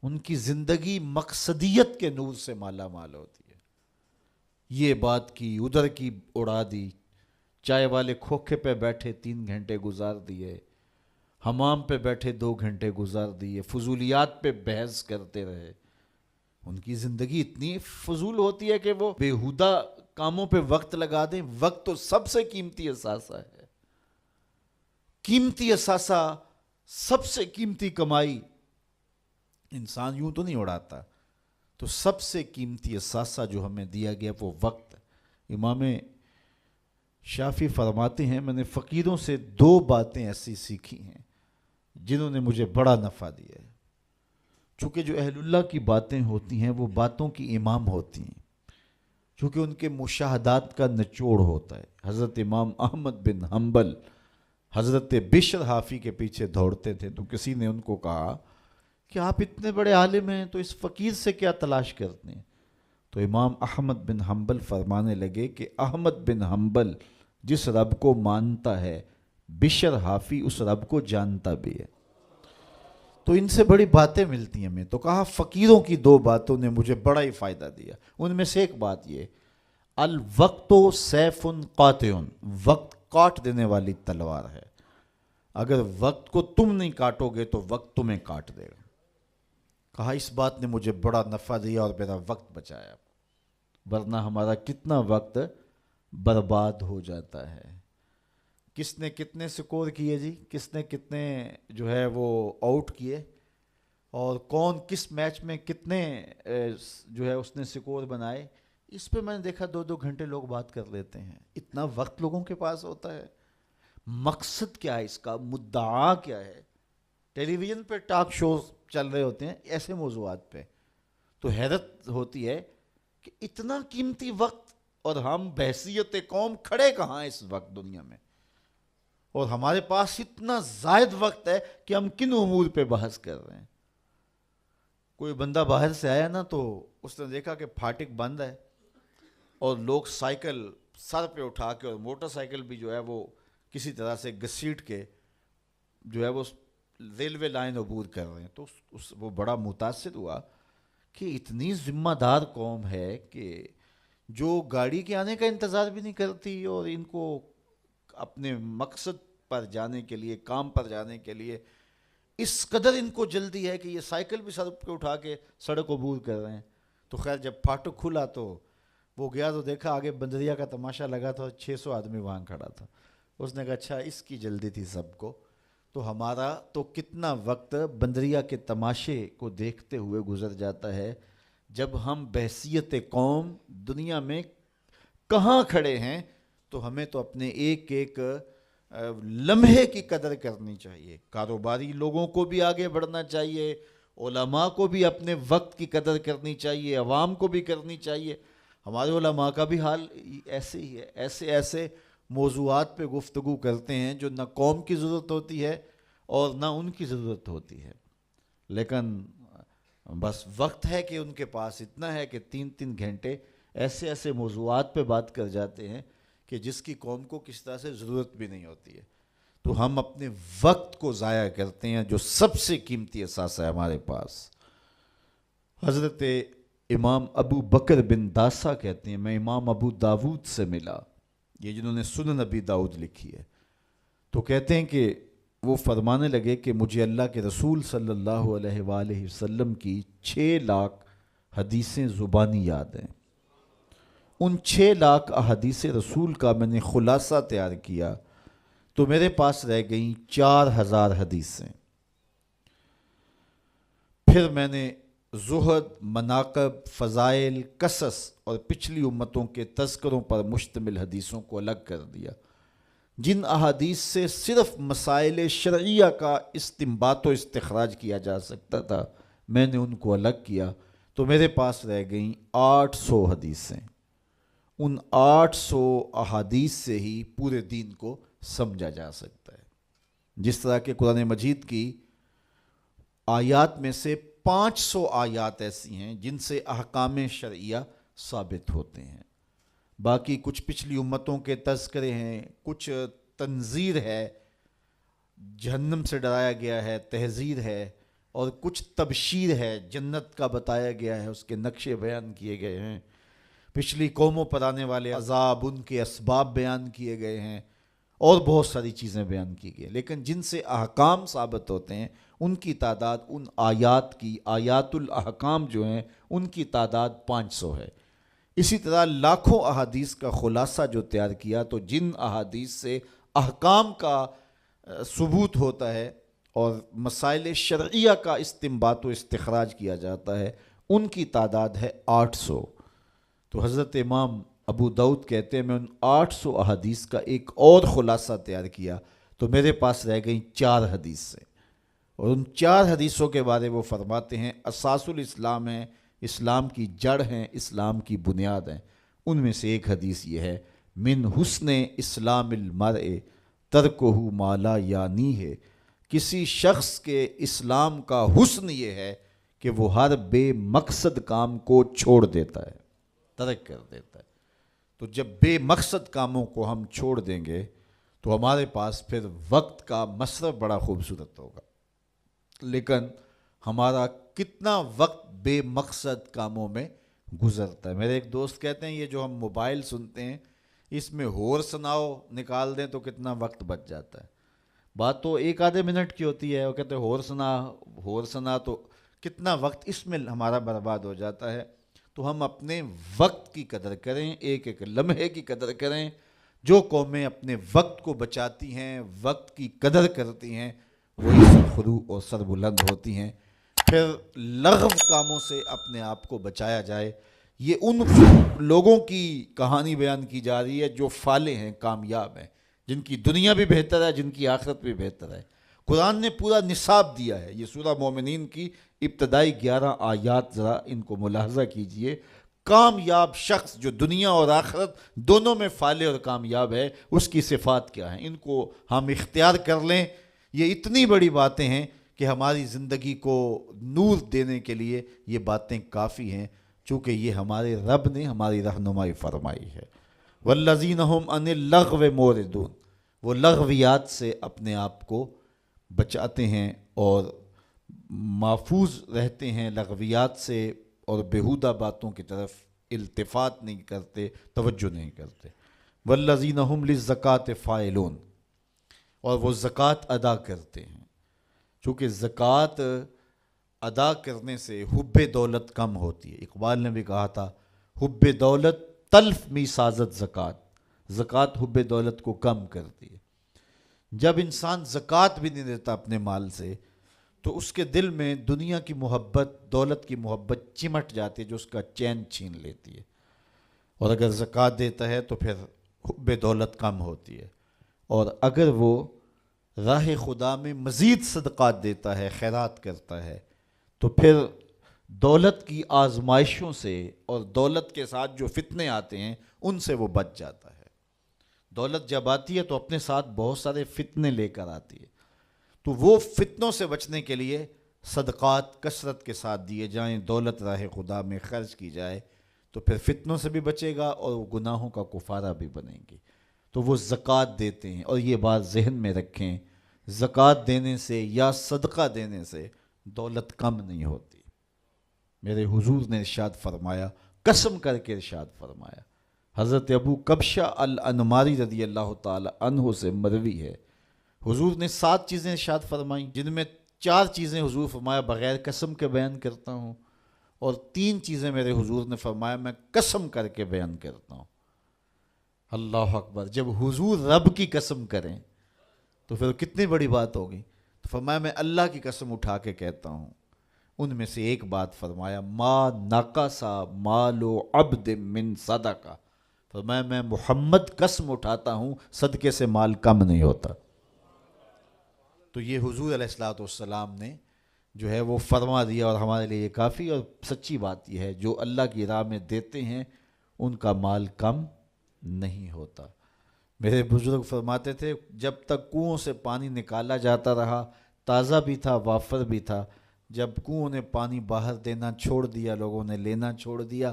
ان کی زندگی مقصدیت کے نور سے مالا مال ہوتی ہے۔ یہ بات کی، ادھر کی اڑا دی، چائے والے کھوکھے پہ بیٹھے 3 گھنٹے گزار دیے، حمام پہ بیٹھے 2 گھنٹے گزار دیے، فضولیات پہ بحث کرتے رہے۔ ان کی زندگی اتنی فضول ہوتی ہے کہ وہ بیہودہ کاموں پہ وقت لگا دیں۔ وقت تو سب سے قیمتی اثاثہ ہے، قیمتی اثاثہ، سب سے قیمتی کمائی۔ انسان یوں تو نہیں اڑاتا، تو سب سے قیمتی اثاثہ جو ہمیں دیا گیا وہ وقت۔ امام شافعی فرماتے ہیں میں نے فقیروں سے 2 باتیں ایسی سیکھی ہیں جنہوں نے مجھے بڑا نفع دیا ہے۔ چونکہ جو اہل اللہ کی باتیں ہوتی ہیں وہ باتوں کی امام ہوتی ہیں، چونکہ ان کے مشاہدات کا نچوڑ ہوتا ہے۔ حضرت امام احمد بن حنبل حضرت بشر حافی کے پیچھے دوڑتے تھے تو کسی نے ان کو کہا کہ آپ اتنے بڑے عالم ہیں تو اس فقیر سے کیا تلاش کرتے ہیں؟ تو امام احمد بن حنبل فرمانے لگے کہ احمد بن حنبل جس رب کو مانتا ہے بشر حافی اس رب کو جانتا بھی ہے۔ تو ان سے بڑی باتیں ملتی ہیں ہمیں. تو کہا فقیروں کی 2 باتوں نے مجھے بڑا ہی فائدہ دیا. ان میں سے ایک بات یہ، الوقت سیف قاطع، وقت کاٹ دینے والی تلوار ہے. اگر وقت کو تم نہیں کاٹو گے تو وقت تمہیں کاٹ دے گا. کہا اس بات نے مجھے بڑا نفع دیا اور میرا وقت بچایا، ورنہ ہمارا کتنا وقت برباد ہو جاتا ہے. کس نے کتنے سکور کیے جی، کس نے کتنے جو ہے وہ آؤٹ کیے، اور کون کس میچ میں کتنے جو ہے اس نے سکور بنائے، اس پہ میں نے دیکھا 2 گھنٹے لوگ بات کر لیتے ہیں. اتنا وقت لوگوں کے پاس ہوتا ہے. مقصد کیا ہے اس کا، مدعا کیا ہے. ٹیلی ویژن پہ ٹاک شوز چل رہے ہوتے ہیں ایسے موضوعات پہ، تو حیرت ہوتی ہے کہ اتنا قیمتی وقت، اور ہم بحیثیت قوم کھڑے کہاں ہیں اس وقت دنیا میں، اور ہمارے پاس اتنا زائد وقت ہے کہ ہم کن امور پہ بحث کر رہے ہیں. کوئی بندہ باہر سے آیا نا تو اس نے دیکھا کہ پھاٹک بند ہے اور لوگ سائیکل سر پہ اٹھا کے اور موٹر سائیکل بھی جو ہے وہ کسی طرح سے گھسیٹ کے جو ہے وہ ریلوے لائن عبور کر رہے ہیں. تو وہ بڑا متاثر ہوا کہ اتنی ذمہ دار قوم ہے کہ جو گاڑی کے آنے کا انتظار بھی نہیں کرتی، اور ان کو اپنے مقصد پر جانے کے لیے، کام پر جانے کے لیے اس قدر ان کو جلدی ہے کہ یہ سائیکل بھی سڑک پہ اٹھا کے سڑک عبور کر رہے ہیں. تو خیر جب پھاٹک کھلا تو وہ گیا تو دیکھا آگے بندریا کا تماشا لگا تھا، 600 آدمی وہاں کھڑا تھا. اس نے کہا اچھا اس کی جلدی تھی سب کو. تو ہمارا تو کتنا وقت بندریا کے تماشے کو دیکھتے ہوئے گزر جاتا ہے، جب ہم بحیثیت قوم دنیا میں کہاں کھڑے ہیں. تو ہمیں تو اپنے ایک ایک لمحے کی قدر کرنی چاہیے. کاروباری لوگوں کو بھی آگے بڑھنا چاہیے، علماء کو بھی اپنے وقت کی قدر کرنی چاہیے، عوام کو بھی کرنی چاہیے. ہمارے علماء کا بھی حال ایسے ہی ہے. ایسے ایسے موضوعات پہ گفتگو کرتے ہیں جو نہ قوم کی ضرورت ہوتی ہے اور نہ ان کی ضرورت ہوتی ہے، لیکن بس وقت ہے کہ ان کے پاس اتنا ہے کہ 3 گھنٹے ایسے ایسے موضوعات پہ بات کر جاتے ہیں کہ جس کی قوم کو کس طرح سے ضرورت بھی نہیں ہوتی ہے. تو ہم اپنے وقت کو ضائع کرتے ہیں جو سب سے قیمتی اثاثہ ہے ہمارے پاس. حضرت امام ابو بکر بن داسا کہتے ہیں میں امام ابو داود سے ملا، یہ جنہوں نے سنن نبی داؤد لکھی ہے. تو کہتے ہیں کہ وہ فرمانے لگے کہ مجھے اللہ کے رسول صلی اللہ علیہ وآلہ وسلم کی 6 لاکھ حدیثیں زبانی یاد ہیں. ان 6 لاکھ احادیث رسول کا میں نے خلاصہ تیار کیا تو میرے پاس رہ گئیں 4000 حدیثیں. پھر میں نے زہد، مناقب، فضائل، قصص اور پچھلی امتوں کے تذکروں پر مشتمل حدیثوں کو الگ کر دیا. جن احادیث سے صرف مسائل شرعیہ کا استنباط و استخراج کیا جا سکتا تھا میں نے ان کو الگ کیا تو میرے پاس رہ گئیں 800 حدیثیں. ان 800 احادیث سے ہی پورے دین کو سمجھا جا سکتا ہے. جس طرح کہ قرآن مجید کی آیات میں سے 500 آیات ایسی ہیں جن سے احکام شرعیہ ثابت ہوتے ہیں. باقی کچھ پچھلی امتوں کے تذکرے ہیں، کچھ تنذیر ہے، جہنم سے ڈرایا گیا ہے، تحذیر ہے، اور کچھ تبشیر ہے، جنت کا بتایا گیا ہے، اس کے نقشے بیان کیے گئے ہیں. پچھلی قوموں پر آنے والے عذاب، ان کے اسباب بیان کیے گئے ہیں، اور بہت ساری چیزیں بیان کی گئی. لیکن جن سے احکام ثابت ہوتے ہیں ان کی تعداد، ان آیات کی، آیات الاحکام جو ہیں ان کی تعداد 500 ہے. اسی طرح لاکھوں احادیث کا خلاصہ جو تیار کیا تو جن احادیث سے احکام کا ثبوت ہوتا ہے اور مسائل شرعیہ کا استنباط و استخراج کیا جاتا ہے ان کی تعداد ہے 800. تو حضرت امام ابو داؤد کہتے ہیں میں ان 800 احادیث کا ایک اور خلاصہ تیار کیا تو میرے پاس رہ گئیں 4 حدیثیں. اور ان 4 حدیثوں کے بارے وہ فرماتے ہیں اساس الاسلام ہیں، اسلام کی جڑ ہیں، اسلام کی بنیاد ہیں. ان میں سے ایک حدیث یہ ہے من حسن اسلام المرء ترکہ ما لا یعنی ہے. کسی شخص کے اسلام کا حسن یہ ہے کہ وہ ہر بے مقصد کام کو چھوڑ دیتا ہے، ترک کر دیتا ہے. تو جب بے مقصد کاموں کو ہم چھوڑ دیں گے تو ہمارے پاس پھر وقت کا مصرف بڑا خوبصورت ہوگا. لیکن ہمارا کتنا وقت بے مقصد کاموں میں گزرتا ہے۔ میرے ایک دوست کہتے ہیں یہ جو ہم موبائل سنتے ہیں اس میں ہور سناؤ نکال دیں تو کتنا وقت بچ جاتا ہے۔ بات تو ایک آدھے منٹ کی ہوتی ہے، وہ کہتے ہیں ہور سنا تو کتنا وقت اس میں ہمارا برباد ہو جاتا ہے۔ تو ہم اپنے وقت کی قدر کریں، ایک ایک لمحے کی قدر کریں۔ جو قومیں اپنے وقت کو بچاتی ہیں، وقت کی قدر کرتی ہیں، وہی سرخرو اور سربلند ہوتی ہیں۔ پھر لغو کاموں سے اپنے آپ کو بچایا جائے۔ یہ ان لوگوں کی کہانی بیان کی جا رہی ہے جو فالح ہیں، کامیاب ہیں، جن کی دنیا بھی بہتر ہے، جن کی آخرت بھی بہتر ہے۔ قرآن نے پورا نصاب دیا ہے۔ یہ سورہ مومنین کی ابتدائی 11 آیات ذرا ان کو ملاحظہ کیجئے۔ کامیاب شخص جو دنیا اور آخرت دونوں میں فالح اور کامیاب ہے، اس کی صفات کیا ہیں، ان کو ہم اختیار کر لیں۔ یہ اتنی بڑی باتیں ہیں کہ ہماری زندگی کو نور دینے کے لیے یہ باتیں کافی ہیں، چونکہ یہ ہمارے رب نے ہماری رہنمائی فرمائی ہے۔ والذین هم عن اللغو معرضون، وہ لغویات سے اپنے آپ کو بچاتے ہیں اور محفوظ رہتے ہیں لغویات سے، اور بیہودہ باتوں کی طرف التفات نہیں کرتے، توجہ نہیں کرتے۔ والذین هم للزکوٰۃ فاعلون، اور وہ زکوٰۃ ادا کرتے ہیں۔ چونکہ زکوٰۃ ادا کرنے سے حب دولت کم ہوتی ہے۔ اقبال نے بھی کہا تھا حب دولت تلف می سازت زکوٰۃ، زکوٰۃ حب دولت کو کم کرتی ہے۔ جب انسان زکوٰۃ بھی نہیں دیتا اپنے مال سے تو اس کے دل میں دنیا کی محبت، دولت کی محبت چمٹ جاتی ہے جو اس کا چین چھین لیتی ہے، اور اگر زکوٰۃ دیتا ہے تو پھر حب دولت کم ہوتی ہے۔ اور اگر وہ راہ خدا میں مزید صدقات دیتا ہے، خیرات کرتا ہے، تو پھر دولت کی آزمائشوں سے اور دولت کے ساتھ جو فتنے آتے ہیں ان سے وہ بچ جاتا ہے۔ دولت جب آتی ہے تو اپنے ساتھ بہت سارے فتنے لے کر آتی ہے، تو وہ فتنوں سے بچنے کے لیے صدقات کثرت کے ساتھ دیے جائیں، دولت راہ خدا میں خرچ کی جائے، تو پھر فتنوں سے بھی بچے گا اور وہ گناہوں کا کفارہ بھی بنے گی۔ تو وہ زکوٰۃ دیتے ہیں، اور یہ بات ذہن میں رکھیں، زکوٰۃ دینے سے یا صدقہ دینے سے دولت کم نہیں ہوتی۔ میرے حضور نے ارشاد فرمایا، قسم کر کے ارشاد فرمایا، حضرت ابو کبشہ الانماری رضی اللہ تعالی عنہ سے مروی ہے، حضور نے 7 چیزیں ارشاد فرمائیں، جن میں 4 چیزیں حضور فرمایا بغیر قسم کے بیان کرتا ہوں، اور 3 چیزیں میرے حضور نے فرمایا میں قسم کر کے بیان کرتا ہوں۔ اللہ اکبر! جب حضور رب کی قسم کریں تو پھر کتنی بڑی بات ہوگی۔ تو فرمایا میں اللہ کی قسم اٹھا کے کہتا ہوں۔ ان میں سے ایک بات فرمایا، ما نقصا مال عبد من صدقہ، فرمایا میں محمد قسم اٹھاتا ہوں صدقے سے مال کم نہیں ہوتا۔ تو یہ حضور علیہ الصلوۃ والسلام نے جو ہے وہ فرما دیا، اور ہمارے لیے یہ کافی اور سچی بات یہ ہے، جو اللہ کی راہ میں دیتے ہیں ان کا مال کم نہیں ہوتا۔ میرے بزرگ فرماتے تھے جب تک کنوؤں سے پانی نکالا جاتا رہا، تازہ بھی تھا وافر بھی تھا، جب کنوؤں نے پانی باہر دینا چھوڑ دیا، لوگوں نے لینا چھوڑ دیا،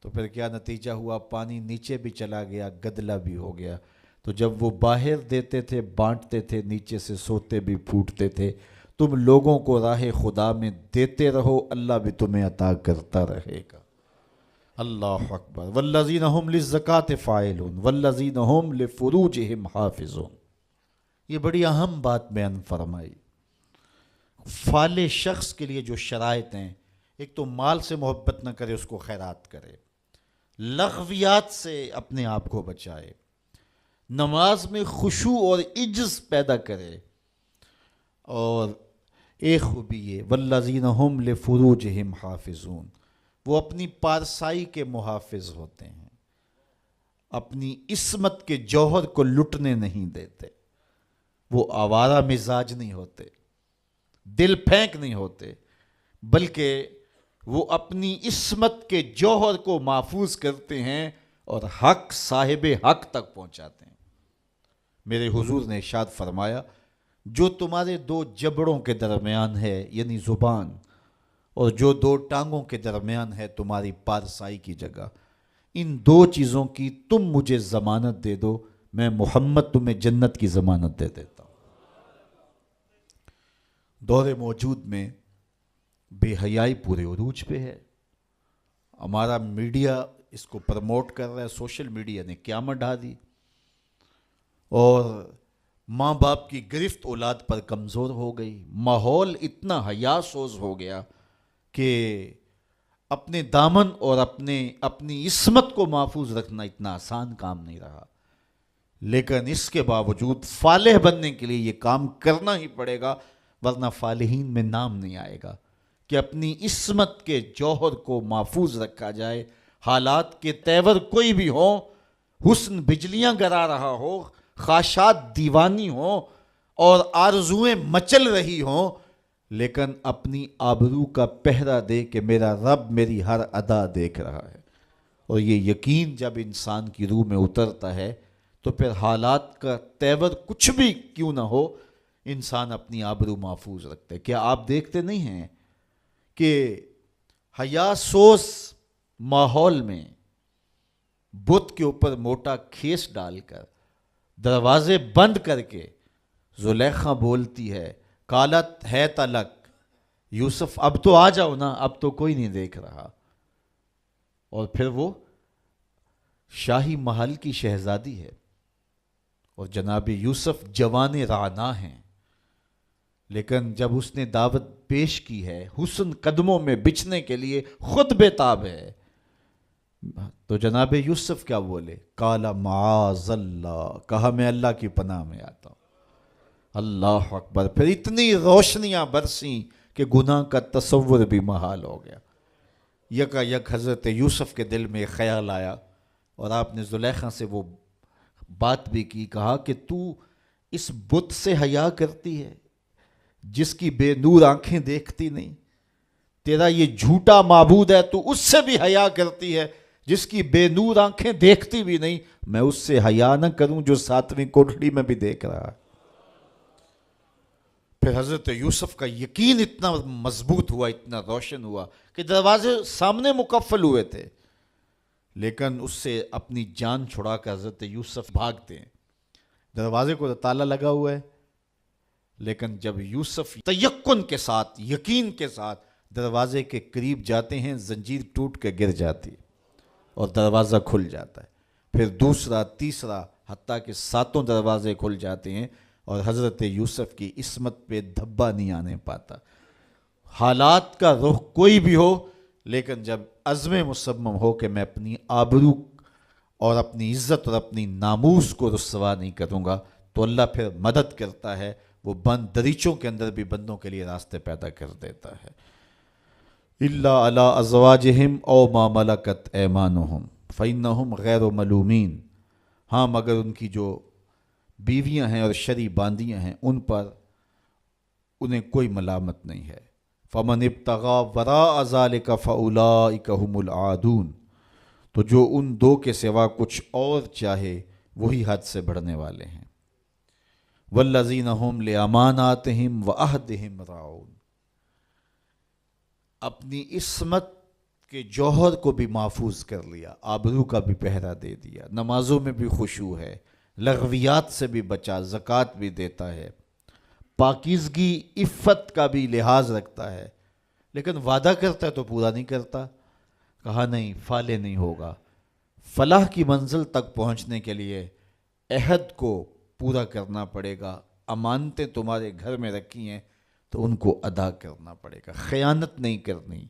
تو پھر کیا نتیجہ ہوا، پانی نیچے بھی چلا گیا، گدلا بھی ہو گیا۔ تو جب وہ باہر دیتے تھے، بانٹتے تھے، نیچے سے سوتے بھی پھوٹتے تھے۔ تم لوگوں کو راہ خدا میں دیتے رہو، اللہ بھی تمہیں عطا کرتا رہے گا۔ اللہ اکبر! والذین هم للزکوٰۃ فاعلون والذین هم لفروجہم حافظون، یہ بڑی اہم بات بیان فرمائی۔ فالح شخص کے لیے جو شرائط ہیں، ایک تو مال سے محبت نہ کرے، اس کو خیرات کرے، لغویات سے اپنے آپ کو بچائے، نماز میں خشوع اور عجز پیدا کرے، اور ایک خوبی یہ والذین هم لفروجہم حافظون، وہ اپنی پارسائی کے محافظ ہوتے ہیں، اپنی عصمت کے جوہر کو لٹنے نہیں دیتے، وہ آوارہ مزاج نہیں ہوتے، دل پھینک نہیں ہوتے، بلکہ وہ اپنی عصمت کے جوہر کو محفوظ کرتے ہیں اور حق صاحب حق تک پہنچاتے ہیں۔ میرے حضور نے ارشاد فرمایا، جو تمہارے 2 جبڑوں کے درمیان ہے، یعنی زبان، اور جو 2 ٹانگوں کے درمیان ہے تمہاری پارسائی کی جگہ، ان 2 چیزوں کی تم مجھے ضمانت دے دو، میں محمد تمہیں جنت کی ضمانت دے دیتا ہوں۔ دور موجود میں بے حیائی پورے عروج پہ ہے. ہمارا میڈیا اس کو پروموٹ کر رہا ہے. سوشل میڈیا نے قیامت ڈھا دی اور ماں باپ کی گرفت اولاد پر کمزور ہو گئی. ماحول اتنا حیا سوز ہو گیا کہ اپنے دامن اور اپنی عصمت کو محفوظ رکھنا اتنا آسان کام نہیں رہا. لیکن اس کے باوجود فالح بننے کے لیے یہ کام کرنا ہی پڑے گا، ورنہ فالحین میں نام نہیں آئے گا. کہ اپنی عصمت کے جوہر کو محفوظ رکھا جائے. حالات کے تیور کوئی بھی ہوں، حسن بجلیاں گرا رہا ہو، خواہشات دیوانی ہوں اور آرزوئیں مچل رہی ہوں، لیکن اپنی آبرو کا پہرا دے کہ میرا رب میری ہر ادا دیکھ رہا ہے. اور یہ یقین جب انسان کی روح میں اترتا ہے تو پھر حالات کا تیور کچھ بھی کیوں نہ ہو، انسان اپنی آبرو محفوظ رکھتا ہے. کیا آپ دیکھتے نہیں ہیں کہ حیا سوز ماحول میں بت کے اوپر موٹا کھیس ڈال کر دروازے بند کر کے زلیخا بولتی ہے کالت ہے تلک یوسف اب تو آ جاؤ نا، اب تو کوئی نہیں دیکھ رہا. اور پھر وہ شاہی محل کی شہزادی ہے اور جناب یوسف جوان رانا ہیں، لیکن جب اس نے دعوت پیش کی ہے حسن قدموں میں بچھنے کے لیے خود بےتاب ہے، تو جناب یوسف کیا بولے؟ قال معاذ اللہ، کہا میں اللہ کی پناہ میں آتا ہوں. اللہ اکبر. پھر اتنی روشنیاں برسیں کہ گناہ کا تصور بھی محال ہو گیا. یکا یک حضرت یوسف کے دل میں خیال آیا اور آپ نے زلیخا سے وہ بات بھی کی. کہا کہ تو اس بت سے حیا کرتی ہے جس کی بے نور آنکھیں دیکھتی نہیں، تیرا یہ جھوٹا معبود ہے تو اس سے بھی حیا کرتی ہے جس کی بے نور آنکھیں دیکھتی بھی نہیں. میں اس سے حیا نہ کروں جو ساتویں کوٹڑی میں بھی دیکھ رہا ہے. پھر حضرت یوسف کا یقین اتنا مضبوط ہوا، اتنا روشن ہوا کہ دروازے سامنے مقفل ہوئے تھے، لیکن اس سے اپنی جان چھڑا کر حضرت یوسف بھاگتے ہیں. دروازے کو تالا لگا ہوا ہے، لیکن جب یوسف تیقن کے ساتھ، یقین کے ساتھ دروازے کے قریب جاتے ہیں، زنجیر ٹوٹ کے گر جاتی اور دروازہ کھل جاتا ہے. پھر دوسرا، تیسرا، حتیٰ کہ 7 دروازے کھل جاتے ہیں اور حضرت یوسف کی عصمت پہ دھبا نہیں آنے پاتا. حالات کا رخ کوئی بھی ہو، لیکن جب عزم مصمم ہو کہ میں اپنی آبرو اور اپنی عزت اور اپنی ناموس کو رسوا نہیں کروں گا، تو اللہ پھر مدد کرتا ہے. وہ بند دریچوں کے اندر بھی بندوں کے لیے راستے پیدا کر دیتا ہے. الا علی ازواجہم او ما ملکت ایمانہم فانہم غیر ملومین. ہاں مگر ان کی جو بیویاں ہیں اور شرعی باندیاں ہیں ان پر انہیں کوئی ملامت نہیں ہے. فمن ابتغى وراء ذلك فاولئک هم العادون. تو جو ان دو کے سوا کچھ اور چاہے وہی حد سے بڑھنے والے ہیں. والذین هم لاماناتہم وعہدہم راعون. اپنی عصمت کے جوہر کو بھی محفوظ کر لیا، آبرو کا بھی پہرا دے دیا، نمازوں میں بھی خشوع ہے، لغویات سے بھی بچا، زکوٰۃ بھی دیتا ہے، پاکیزگی عفت کا بھی لحاظ رکھتا ہے، لیکن وعدہ کرتا ہے تو پورا نہیں کرتا. کہا نہیں، فالح نہیں ہوگا. فلاح کی منزل تک پہنچنے کے لیے عہد کو پورا کرنا پڑے گا. امانتیں تمہارے گھر میں رکھی ہیں تو ان کو ادا کرنا پڑے گا. خیانت نہیں کرنی،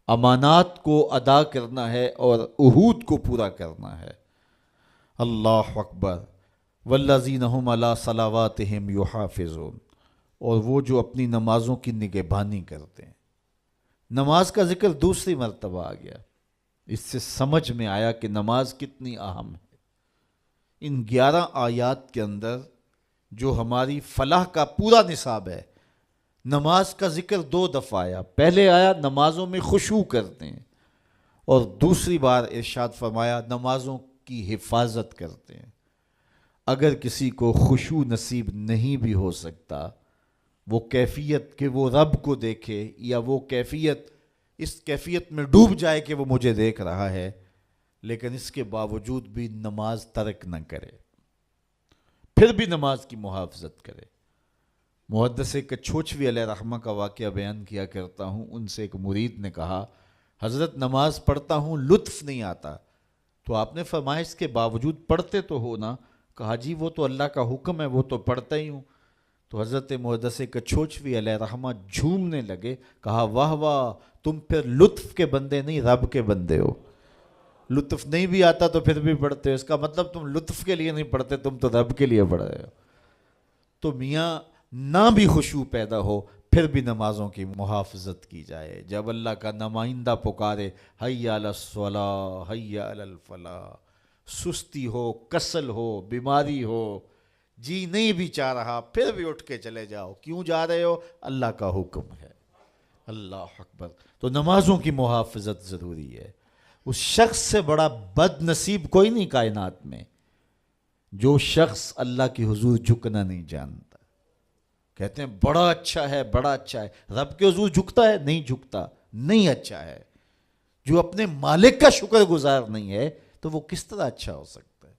امانات کو ادا کرنا ہے اور عہود کو پورا کرنا ہے. اللہ اکبر. والذین هم علی صلواتہم یحافظون. اور وہ جو اپنی نمازوں کی نگہبانی کرتے ہیں. نماز کا ذکر دوسری مرتبہ آ گیا. اس سے سمجھ میں آیا کہ نماز کتنی اہم ہے. ان 11 آیات کے اندر جو ہماری فلاح کا پورا نصاب ہے، نماز کا ذکر 2 دفعہ آیا. پہلے آیا نمازوں میں خشوع کرتے ہیں، اور دوسری بار ارشاد فرمایا نمازوں کی حفاظت کرتے ہیں. اگر کسی کو خشوع نصیب نہیں بھی ہو سکتا، وہ کیفیت کہ وہ رب کو دیکھے، یا وہ کیفیت اس کیفیت میں ڈوب جائے کہ وہ مجھے دیکھ رہا ہے، لیکن اس کے باوجود بھی نماز ترک نہ کرے، پھر بھی نماز کی محافظت کرے. محدث کچھوچوی علیہ رحمہ کا واقعہ بیان کیا کرتا ہوں. ان سے ایک مرید نے کہا حضرت نماز پڑھتا ہوں لطف نہیں آتا. تو آپ نے فرمایا اس کے باوجود پڑھتے تو ہو نا؟ کہا جی وہ تو اللہ کا حکم ہے، وہ تو پڑھتا ہی ہوں. تو حضرت محدث کچھوچوی علیہ رحمہ جھومنے لگے، کہا واہ واہ، تم پھر لطف کے بندے نہیں رب کے بندے ہو. لطف نہیں بھی آتا تو پھر بھی پڑھتے ہو، اس کا مطلب تم لطف کے لیے نہیں پڑھتے، تم تو رب کے لیے پڑھ رہے ہو. تو میاں نہ بھی خشوع پیدا ہو پھر بھی نمازوں کی محافظت کی جائے. جب اللہ کا نمائندہ پکارے حی علی الصلاۃ حی علی الفلاح، سستی ہو، کسل ہو، بیماری ہو، جی نہیں بھی چاہ رہا، پھر بھی اٹھ کے چلے جاؤ. کیوں جا رہے ہو؟ اللہ کا حکم ہے. اللہ اکبر. تو نمازوں کی محافظت ضروری ہے. اس شخص سے بڑا بد نصیب کوئی نہیں کائنات میں جو شخص اللہ کی حضور جھکنا نہیں جانتا. کہتے ہیں بڑا اچھا ہے، بڑا اچھا ہے. رب کے حضور جھکتا ہے؟ نہیں جھکتا، نہیں اچھا ہے. جو اپنے مالک کا شکر گزار نہیں ہے تو وہ کس طرح اچھا ہو سکتا ہے؟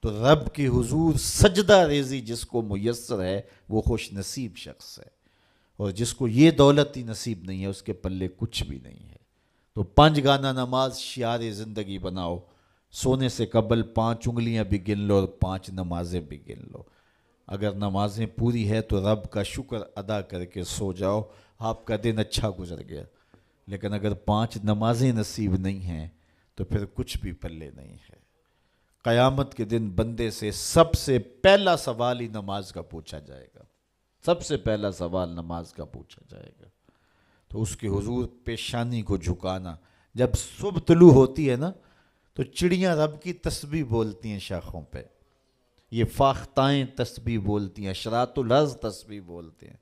تو رب کی حضور سجدہ ریزی جس کو میسر ہے وہ خوش نصیب شخص ہے، اور جس کو یہ دولت ہی نصیب نہیں ہے اس کے پلے کچھ بھی نہیں ہے. تو 5 گانا نماز شعار زندگی بناؤ. سونے سے قبل 5 انگلیاں بھی گن لو اور 5 نمازیں بھی گن لو. اگر نمازیں پوری ہے تو رب کا شکر ادا کر کے سو جاؤ، آپ کا دن اچھا گزر گیا. لیکن اگر 5 نمازیں نصیب نہیں ہیں تو پھر کچھ بھی پلے نہیں ہے. قیامت کے دن بندے سے سب سے پہلا سوال ہی نماز کا پوچھا جائے گا. سب سے پہلا سوال نماز کا پوچھا جائے گا. تو اس کے حضور پیشانی کو جھکانا. جب صبح طلوع ہوتی ہے نا تو چڑیاں رب کی تسبیح بولتی ہیں شاخوں پہ، یہ فاختائیں تسبیح بولتی ہیں، اشراط الارض تسبیح بولتے ہیں.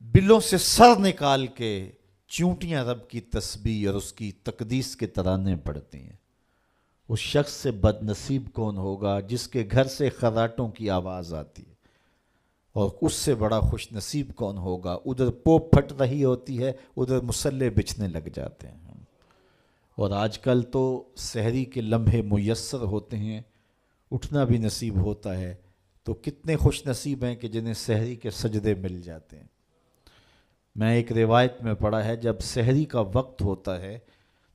بلوں سے سر نکال کے چونٹیاں رب کی تسبیح اور اس کی تقدیس کے ترانے پڑھتی ہیں. اس شخص سے بد نصیب کون ہوگا جس کے گھر سے خراٹوں کی آواز آتی ہے، اور اس سے بڑا خوش نصیب کون ہوگا ادھر پوپ پھٹ رہی ہوتی ہے ادھر مسلح بچھنے لگ جاتے ہیں. اور آج کل تو سحری کے لمحے میسر ہوتے ہیں، اٹھنا بھی نصیب ہوتا ہے. تو کتنے خوش نصیب ہیں کہ جنہیں سحری کے سجدے مل جاتے ہیں. میں ایک روایت میں پڑھا ہے جب سحری کا وقت ہوتا ہے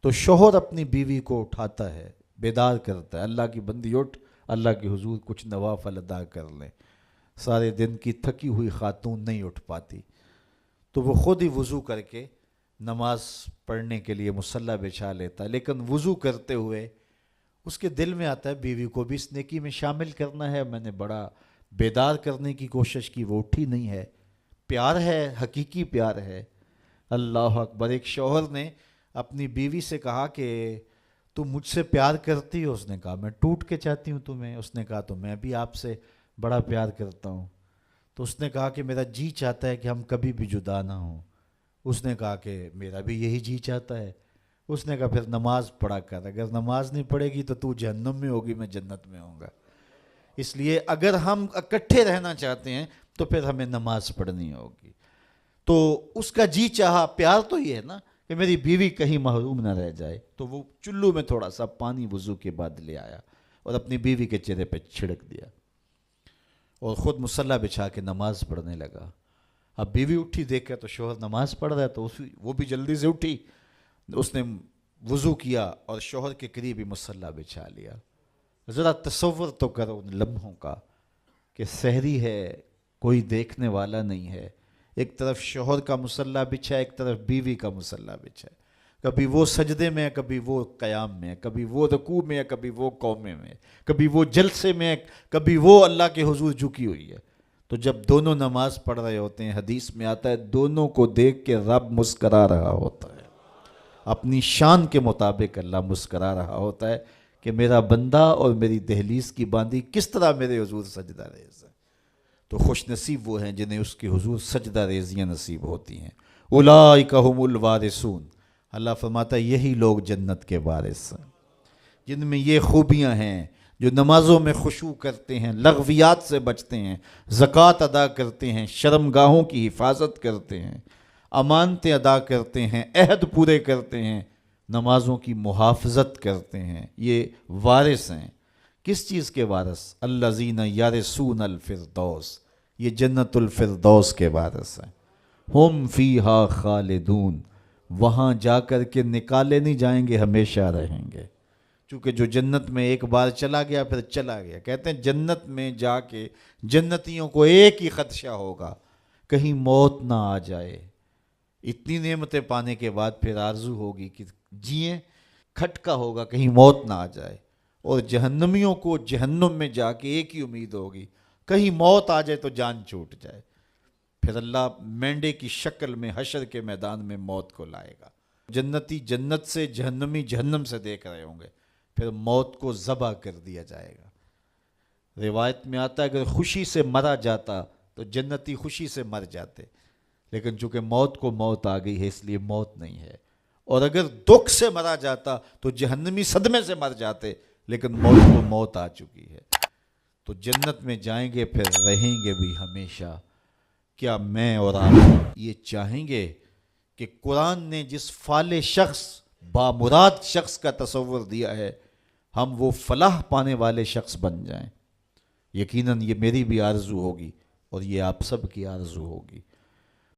تو شوہر اپنی بیوی کو اٹھاتا ہے، بیدار کرتا ہے، اللہ کی بندی اٹھ، اللہ کے حضور کچھ نوافل ادا کر لیں. سارے دن کی تھکی ہوئی خاتون نہیں اٹھ پاتی تو وہ خود ہی وضو کر کے نماز پڑھنے کے لیے مصلی بچھا لیتا ہے. لیکن وضو کرتے ہوئے اس کے دل میں آتا ہے بیوی کو بھی اس نیکی میں شامل کرنا ہے. میں نے بڑا بیدار کرنے کی کوشش کی، وہ اٹھی نہیں ہے. پیار ہے، حقیقی پیار ہے. اللہ اکبر. ایک شوہر نے اپنی بیوی سے کہا کہ تم مجھ سے پیار کرتی ہو؟ اس نے کہا میں ٹوٹ کے چاہتی ہوں تمہیں. اس نے کہا تو میں بھی آپ سے بڑا پیار کرتا ہوں. تو اس نے کہا کہ میرا جی چاہتا ہے کہ ہم کبھی بھی جدا نہ ہوں. اس نے کہا کہ میرا بھی یہی جی چاہتا ہے. اس نے کہا پھر نماز پڑھا کر، اگر نماز نہیں پڑھے گی تو جہنم میں ہوگی، میں جنت میں ہوں گا. اس لیے اگر ہم اکٹھے رہنا چاہتے ہیں تو پھر ہمیں نماز پڑھنی ہوگی. تو اس کا جی چاہا، پیار تو یہ ہے نا کہ میری بیوی کہیں محروم نہ رہ جائے. تو وہ چلو میں تھوڑا سا پانی وضو کے بعد لے آیا اور اپنی بیوی کے چہرے پہ چھڑک دیا اور خود مصلی بچھا کے نماز پڑھنے لگا. اب بیوی اٹھی دیکھا تو شوہر نماز پڑھ رہا ہے تو وہ بھی جلدی سے اٹھی. اس نے وضو کیا اور شوہر کے قریب ہی مصلی بچھا لیا. ذرا تصور تو کرو ان لمحوں کا کہ سحری ہے، کوئی دیکھنے والا نہیں ہے، ایک طرف شوہر کا مصلی بچھا ہے، ایک طرف بیوی کا مصلی بچھا ہے. کبھی وہ سجدے میں ہے، کبھی وہ قیام میں ہے، کبھی وہ رکوع میں ہے، کبھی وہ قومے میں ہے، کبھی وہ جلسے میں ہے، کبھی وہ اللہ کے حضور جھکی ہوئی ہے. تو جب دونوں نماز پڑھ رہے ہوتے ہیں حدیث میں آتا ہے دونوں کو دیکھ کے رب مسکرا رہا ہوتا ہے. اپنی شان کے مطابق اللہ مسکرا رہا ہوتا ہے کہ میرا بندہ اور میری دہلیز کی باندی کس طرح میرے حضور سجدہ ریز ہے. تو خوش نصیب وہ ہیں جنہیں اس کے حضور سجدہ ریزیاں نصیب ہوتی ہیں. اولئک ھم الوارثون. اللہ فرماتا ہے یہی لوگ جنت کے وارث ہیں جن میں یہ خوبیاں ہیں، جو نمازوں میں خشوع کرتے ہیں، لغویات سے بچتے ہیں، زکوٰۃ ادا کرتے ہیں، شرمگاہوں کی حفاظت کرتے ہیں، امانتیں ادا کرتے ہیں، عہد پورے کرتے ہیں، نمازوں کی محافظت کرتے ہیں. یہ وارث ہیں. کس چیز کے وارث؟ الذین یرثون الفردوس. یہ جنت الفردوس کے وارث ہیں. ہم فیہا خالدون، وہاں جا کر کے نکالے نہیں جائیں گے، ہمیشہ رہیں گے. چونکہ جو جنت میں ایک بار چلا گیا پھر چلا گیا. کہتے ہیں جنت میں جا کے جنتیوں کو ایک ہی خدشہ ہوگا، کہیں موت نہ آ جائے. اتنی نعمتیں پانے کے بعد پھر آرزو ہوگی کہ جئیں، کھٹکا ہوگا کہیں موت نہ آ جائے. اور جہنمیوں کو جہنم میں جا کے ایک ہی امید ہوگی، کہیں موت آ جائے تو جان چھوٹ جائے. پھر اللہ مینڈے کی شکل میں حشر کے میدان میں موت کو لائے گا. جنتی جنت سے، جہنمی جہنم سے دیکھ رہے ہوں گے. پھر موت کو ذبح کر دیا جائے گا. روایت میں آتا ہے اگر خوشی سے مرا جاتا تو جنتی خوشی سے مر جاتے، لیکن چونکہ موت کو موت آ گئی ہے اس لیے موت نہیں ہے. اور اگر دکھ سے مرا جاتا تو جہنمی صدمے سے مر جاتے، لیکن موت کو موت آ چکی ہے. تو جنت میں جائیں گے پھر رہیں گے بھی ہمیشہ. کیا میں اور آپ یہ چاہیں گے کہ قرآن نے جس فالح شخص، بامراد شخص کا تصور دیا ہے، ہم وہ فلاح پانے والے شخص بن جائیں؟ یقیناً یہ میری بھی آرزو ہوگی اور یہ آپ سب کی آرزو ہوگی.